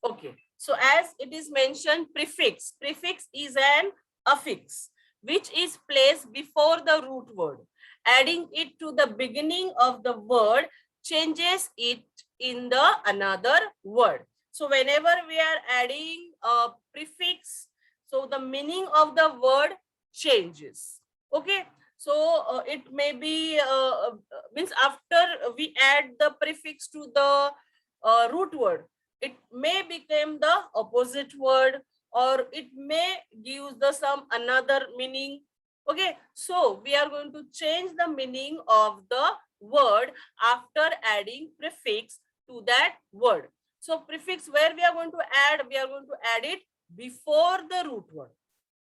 Okay. So as it is mentioned, prefix. Prefix is an affix which is placed before the root word. Adding it to the beginning of the word changes it in the another word. So whenever we are adding a prefix, so the meaning of the word changes. Okay. So it may be means after we add the prefix to the root word, it may become the opposite word, or it may give the some another meaning. Okay, so we are going to change the meaning of the word after adding prefix to that word. So prefix, where we are going to add it before the root word.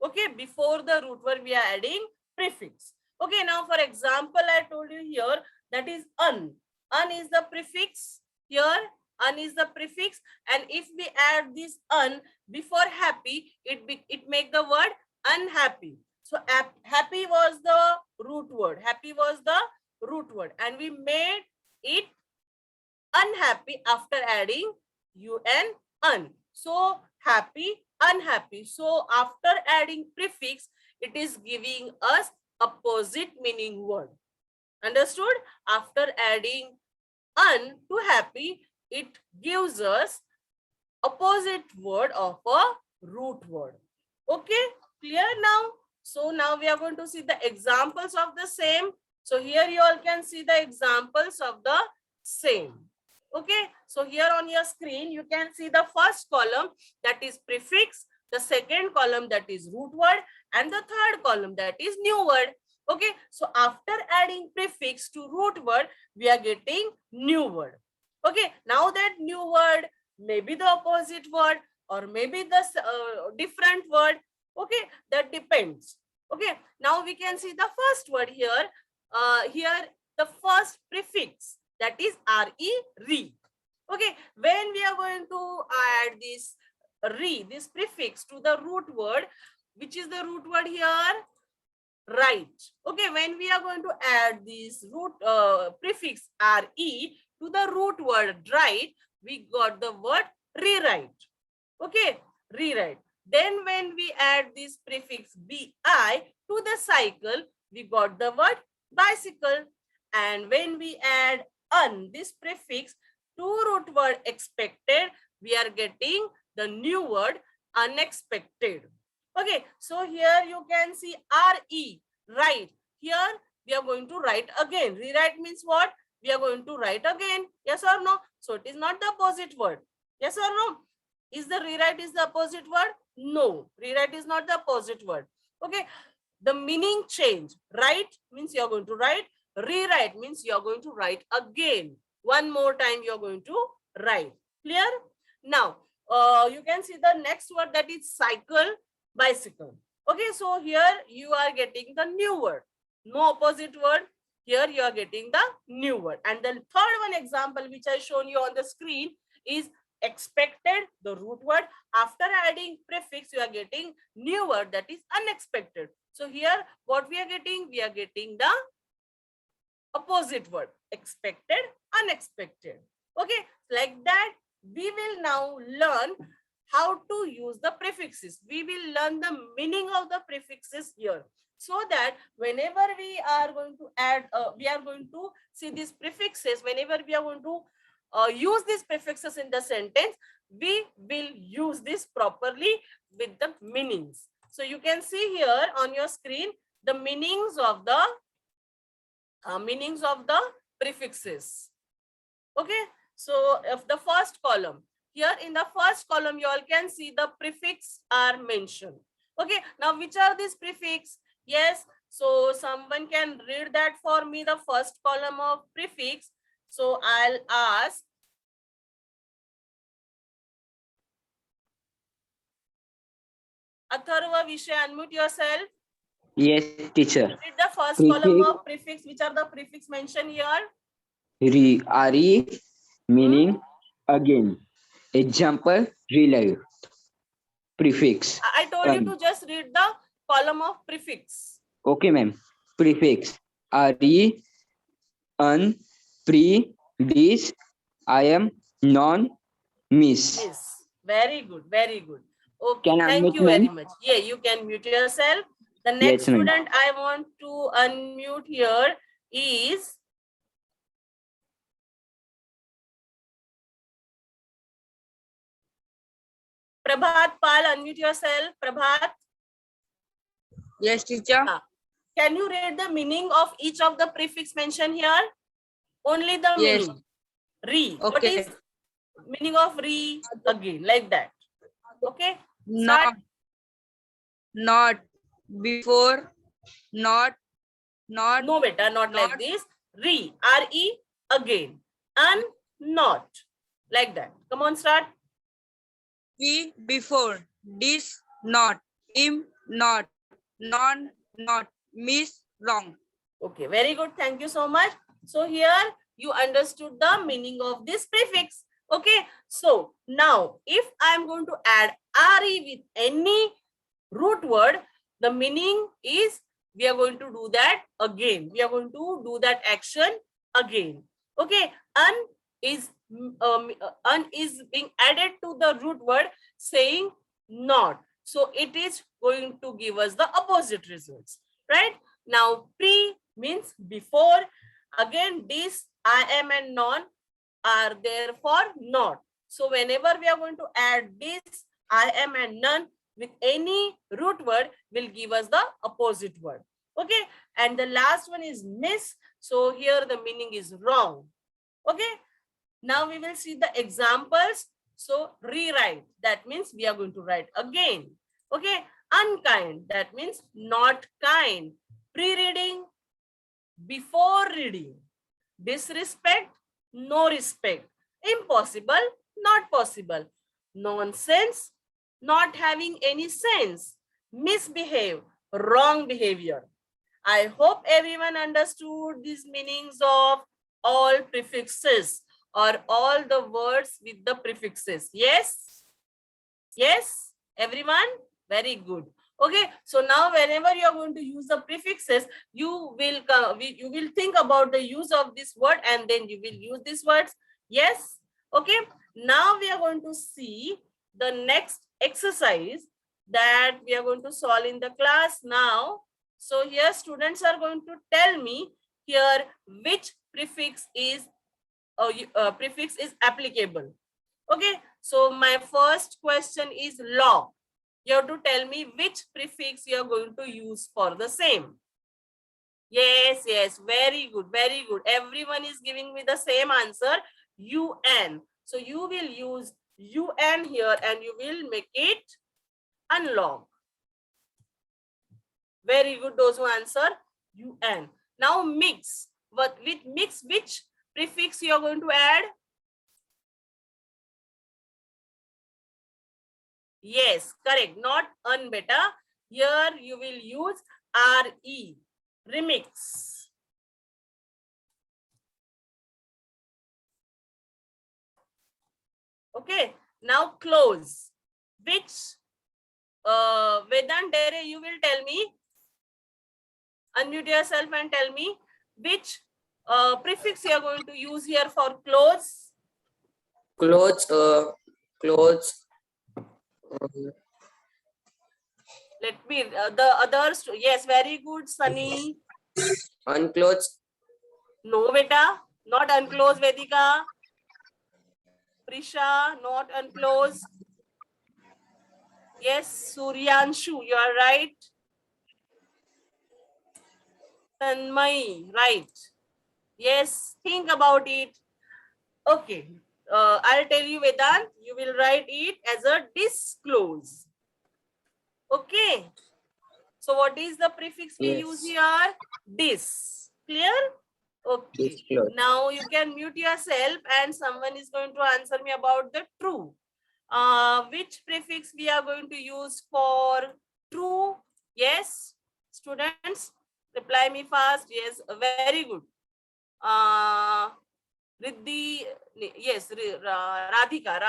Okay, before the root word we are adding prefix. Okay, now for example, I told you here, that is un. Un is the prefix here. Un is the prefix, and if we add this un before happy, it make the word unhappy. So happy was the root word. Happy was the root word, and we made it unhappy after adding un. So happy, unhappy. So after adding prefix, it is giving us opposite meaning word. Understood? After adding un to happy, it gives us opposite word of a root word. Okay, clear now? So now we are going to see the examples of the same. So here you all can see the examples of the same. Okay, so here on your screen you can see the first column, that is prefix, the second column, that is root word, and the third column, that is new word. Okay, so after adding prefix to root word, we are getting new word. Okay, now that new word, maybe the opposite word, or maybe the different word. Okay, that depends. Okay, now we can see the first word here. Here the first prefix, that is re. Okay, when we are going to add this this prefix to the root word, which is the root word here? Right. Okay, when we are going to add this root prefix re to the root word right, we got the word rewrite. Okay, rewrite. Then when we add this prefix bi to the cycle, we got the word bicycle. And when we add un, this prefix, to root word expected, we are getting the new word unexpected. Okay, so here you can see re, right. Here we are going to write again. Rewrite means what? We are going to write again. Yes or no? So it is not the opposite word. Yes or no? Is the rewrite is the opposite word? No, rewrite is not the opposite word. Okay, the meaning change. Write means you are going to write. Rewrite means you are going to write again. One more time you are going to write. Clear? Now, you can see the next word, that is cycle, bicycle. Okay, so here you are getting the new word. No opposite word. Here you are getting the new word. And the third one example which I shown you on the screen is expected, the root word. After adding prefix, you are getting new word, that is unexpected. So here what we are getting? We are getting the opposite word, expected, unexpected. Okay, like that we will now learn how to use the prefixes. We will learn the meaning of the prefixes here, so that whenever we are going to add, we are going to see these prefixes, whenever we are going to use these prefixes in the sentence, we will use this properly with the meanings. So you can see here on your screen the meanings of the prefixes. Okay, so if the first column, here in the first column you all can see the prefix are mentioned. Okay, now which are these prefix? Yes, so someone can read that for me, the first column of prefix. So I'll ask Atharva Vishay, unmute yourself. Yes, teacher. Read the first column Prefix of prefix. Which are the prefix mentioned here? re Hmm? meaning again. Example relive. Prefix I told you to just read the column of prefix. Okay, ma'am. Prefix re, un, pre, this, I am, non, miss. Miss. Very good. Very good. Okay. Can I Thank unmute, you very ma'am? much. Yeah, you can mute yourself. The next Yes, ma'am. student I want to unmute here is Prabhat Pal. Unmute yourself. Prabhat. Yes, teacher. Can you read the meaning of each of the prefix mentioned here? Only the Yes. meaning. Re. What Okay. is meaning of re? Again, like that. Okay. Not, not, before, not, No, beta, not like not. this. Re. R-E. Again. And not. Like that. Come on, start. Be, before, this, not, him, not, non, not, miss, wrong. Okay, very good. Thank you so much. So here you understood the meaning of this prefix. Okay, so now if I'm going to add re with any root word, the meaning is we are going to do that again. We are going to do that action again. Okay, un is being added to the root word saying not. So it is going to give us the opposite results, right? Now pre means before. Again, this, I am and non are therefore not. So whenever we are going to add this, I am and none with any root word will give us the opposite word. Okay. And the last one is miss. So here the meaning is wrong. Okay. Now we will see the examples. So rewrite. That means we are going to write again. Okay. Unkind. That means not kind. Pre-reading, before reading. Disrespect, no respect. Impossible, not possible. Nonsense, not having any sense. Misbehave, wrong behavior. I hope everyone understood these meanings of all prefixes or all the words with the prefixes. Yes? Yes? Everyone? Very good. Okay, so now whenever you are going to use the prefixes, you will think about the use of this word and then you will use these words. Yes? Okay, now we are going to see the next exercise that we are going to solve in the class now. So here students are going to tell me here which prefix is applicable. Okay, so my first question is law. You have to tell me which prefix you are going to use for the same. Yes, yes, very good, very good. Everyone is giving me the same answer, UN. So you will use UN here and you will make it unlock. Very good, those who answer UN. Now mix. But with mix, which prefix you are going to add? Yes, correct. Not un beta. Here you will use RE. Remix. Okay. Now close. Which Vedant Dere, you will tell me. Unmute yourself and tell me which prefix you are going to use here for close. Clothes, clothes. Let me the others. Yes, very good, Sunny. Unclothes. No, beta, not unclose, Vedika. Prisha, not unclose. Yes, Suryanshu, you are right. Tanmay, right. Yes, think about it. Okay, I'll tell you, Vedant, you will write it as a disclose. Okay. So what is the prefix we use here? Dis. Clear? Okay. Disclose. Now you can mute yourself and someone is going to answer me about the true. Which prefix we are going to use for true? Yes, students, reply me fast. Yes, very good. Riddhi, yes, Radhika,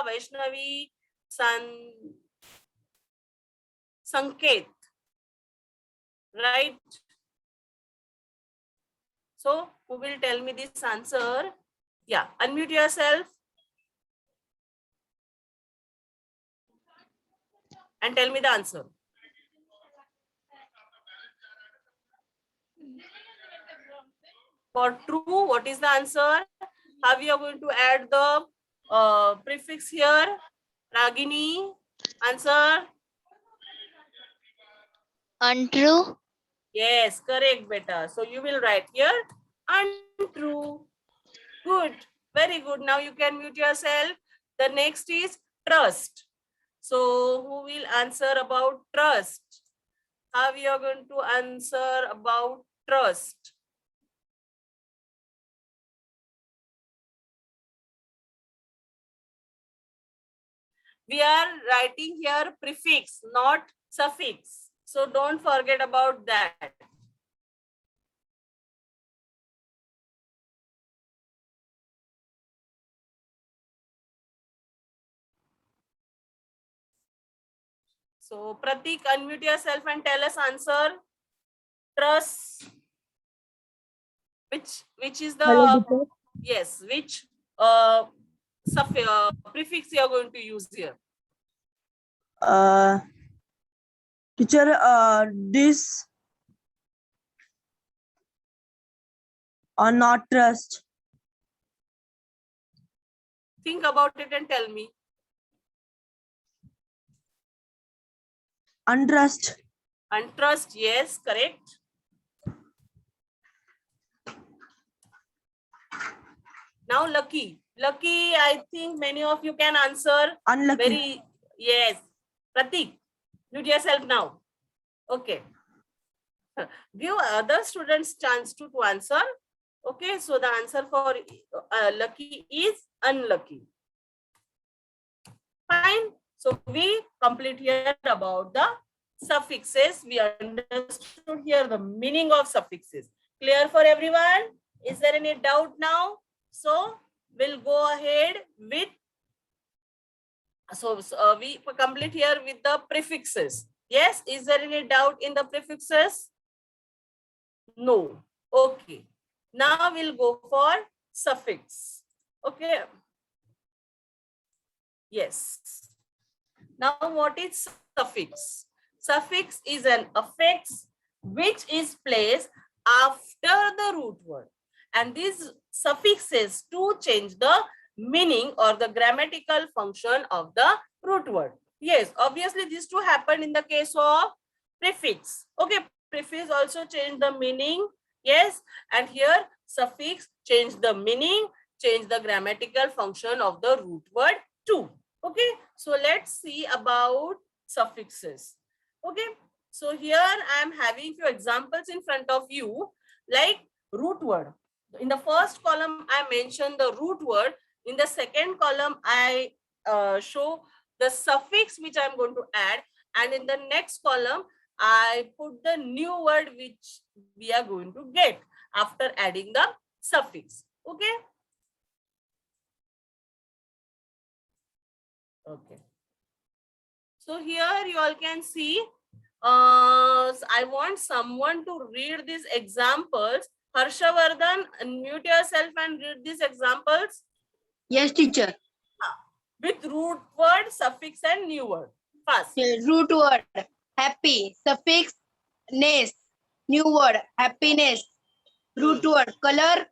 Vaishnavi, Sanket, right? So who will tell me this answer? Yeah, unmute yourself. and tell me the answer. For true, what is the answer? How we are going to add the prefix here? Ragini, answer. Untrue. Yes, correct, beta. So you will write here untrue. Good, very good. Now you can mute yourself. The next is trust. So who will answer about trust? How we are going to answer about trust? We are writing here prefix, not suffix. So don't forget about that. So Pratik, unmute yourself and tell us answer. Trust. Which is the yes, which prefix you are going to use here? Teacher, this or not trust. Think about it and tell me. Untrust. Untrust, yes, correct. Now lucky. Lucky, I think many of you can answer. Unlucky. Very, yes. Pratik, mute yourself now. Okay. Give other students chance to answer. Okay, so the answer for lucky is unlucky. Fine. So we complete here about the suffixes. We understood here the meaning of suffixes. Clear for everyone? Is there any doubt now? So we'll go ahead with, we complete here with the prefixes. Yes, is there any doubt in the prefixes? No. Okay. Now we'll go for suffix. Okay. Yes. Now what is suffix? Suffix is an affix which is placed after the root word. And these suffixes to change the meaning or the grammatical function of the root word. Yes, obviously these two happen in the case of prefix. Okay, prefix also change the meaning. Yes, and here suffix change the meaning, change the grammatical function of the root word too. Okay, so let's see about suffixes. Okay, so here I am having few examples in front of you, like root word. In the first column, I mentioned the root word. In the second column, I show the suffix which I'm going to add. And in the next column, I put the new word which we are going to get after adding the suffix. Okay. Okay. So here you all can see, I want someone to read these examples. Harshavardhan, unmute yourself and read these examples. Yes, teacher. With root word, suffix and new word. Fast. Root word happy, suffix ness, new word happiness, root word color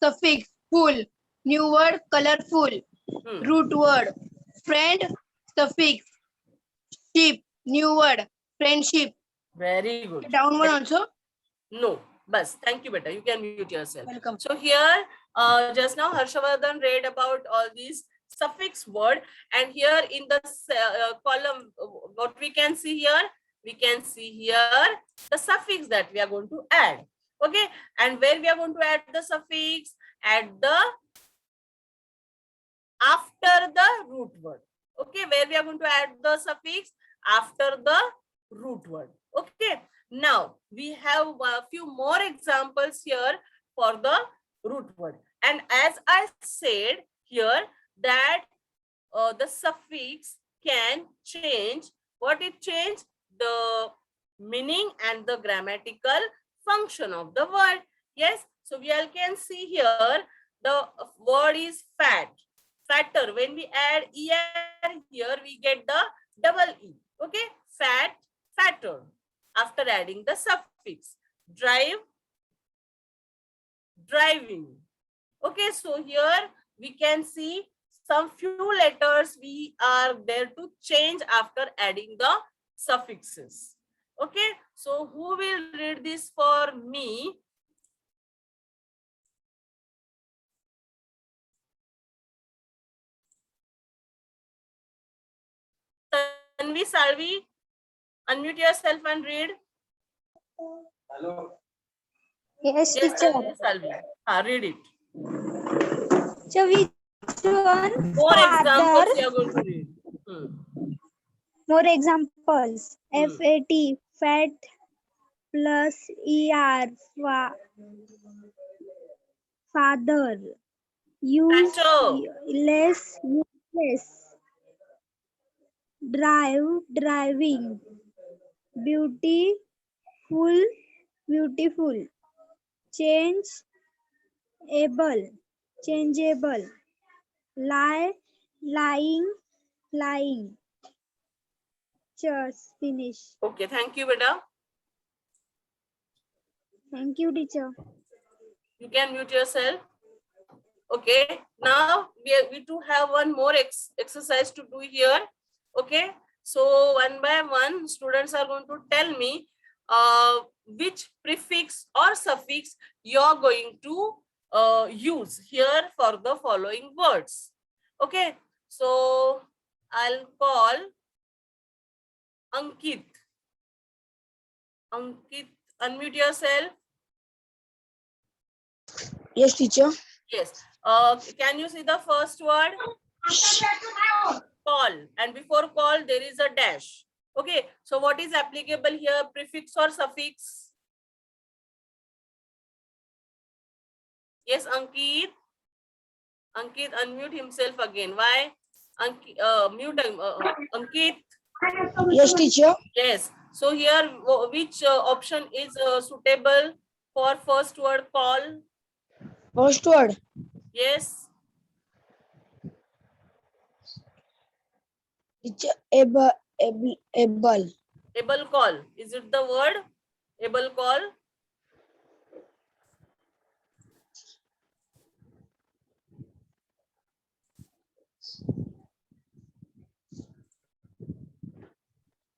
suffix full, new word colorful, root word friend, suffix sheep, new word friendship. Very good. Down one also. No, bus. Thank you, beta. You can mute yourself. Welcome. So here, just now Harshavardhan read about all these suffix word, and here in the column, what we can see here, the suffix that we are going to add. Okay, and where we are going to add the suffix? At the after the root word. Okay, where we are going to add the suffix? After the root word. Okay, now we have a few more examples here for the root word. And as I said here, that the suffix can change. What it change? The meaning and the grammatical function of the word. Yes, so we all can see here the word is fat, fatter. When we add er here, we get the double E. Okay, fat, fatter. After adding the suffix. Drive, driving. Okay, so here we can see some few letters we are there to change after adding the suffixes. Okay, so who will read this for me? Tanvi, Salvi, unmute yourself and read. Yes, Yes, teacher. Tanvi, Salvi. Read it. So which one? More examples Father. you are going to read. More examples. Hmm. FAT, fat plus ER, father. Use Fatter. less, useless. Drive, driving. Beautiful, beautiful. Change, able, changeable. Lie, lying, lying. Just finish. Okay, thank you, beta. Thank you, teacher. You can mute yourself. Okay, now we do have one more exercise to do here. Okay, so one by one, students are going to tell me which prefix or suffix you are going to use here for the following words. Okay, so I'll call Ankit. Ankit, unmute yourself. Yes, teacher. Yes. Can you see the first word? Call. And before call, there is a dash. Okay. So what is applicable here? Prefix or suffix? Yes, Ankit. Ankit, unmute himself again. Why? Ankit, mute Ankit. Yes, teacher. Yes. So here, which option is suitable for first word call? First word. Yes. Teacher, able. Able call. Is it the word? Able call?